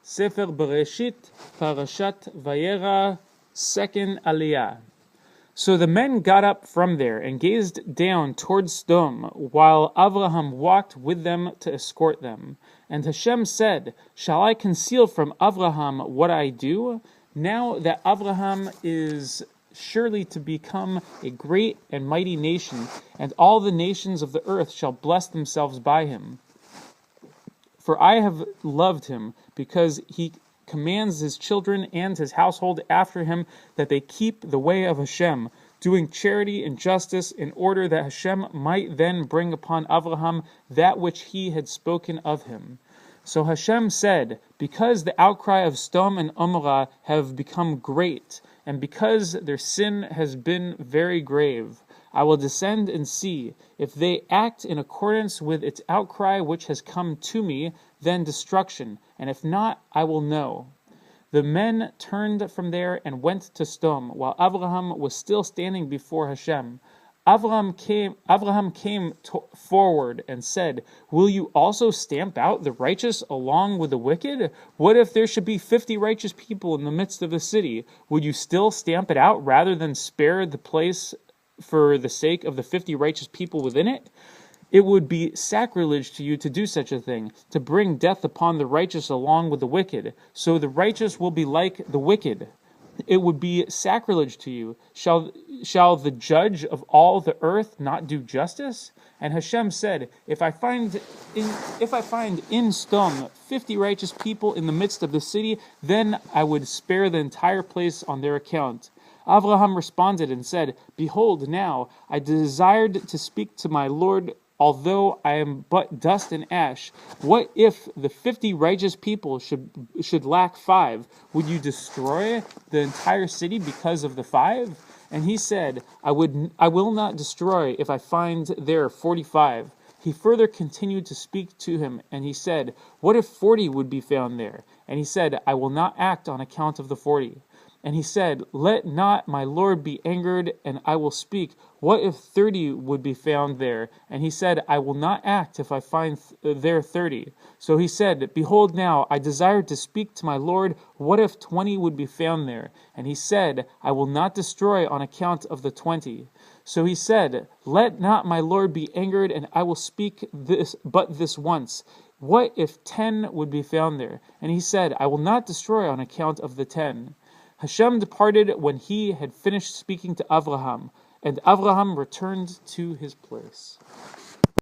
Sefer Bereishit, Parashat Vayeira, second Aliyah. So the men got up from there and gazed down towards Sodom, while Avraham walked with them to escort them. And Hashem said, "Shall I conceal from Avraham what I do? Now that Avraham is surely to become a great and mighty nation, and all the nations of the earth shall bless themselves by him. For I have loved him, because he commands his children and his household after him that they keep the way of Hashem, doing charity and justice, in order that Hashem might then bring upon Avraham that which he had spoken of him." So Hashem said, "Because the outcry of Sodom and Gomorrah have become great, and because their sin has been very grave, I will descend and see. If they act in accordance with its outcry which has come to me, then destruction, and if not, I will know." The men turned from there and went to Sodom, while Avraham was still standing before Hashem. Avraham came forward and said, "Will you also stamp out the righteous along with the wicked? What if there should be 50 righteous people in the midst of the city? Would you still stamp it out rather than spare the place for the sake of the 50 righteous people within it? It would be sacrilege to you to do such a thing, to bring death upon the righteous along with the wicked. So the righteous will be like the wicked. It would be sacrilege to you. Shall the judge of all the earth not do justice?" And Hashem said, If I find in Sodom 50 righteous people in the midst of the city, then I would spare the entire place on their account." Avraham responded and said, "Behold, now I desired to speak to my Lord, although I am but dust and ash. What if the 50 righteous people should lack 5? Would you destroy the entire city because of the 5? And he said, I will not destroy if I find there 45. He further continued to speak to him, and he said, "What if 40 would be found there?" And he said, "I will not act on account of the 40. And he said, "Let not my Lord be angered, and I will speak. What if 30 would be found there?" And he said, "I will not act if I find there 30. So he said, "Behold, now I desire to speak to my Lord. What if 20 would be found there?" And he said, "I will not destroy on account of the 20. So he said, "Let not my Lord be angered, and I will speak this once. What if 10 would be found there?" And he said, "I will not destroy on account of the 10. Hashem departed when he had finished speaking to Avraham, and Avraham returned to his place.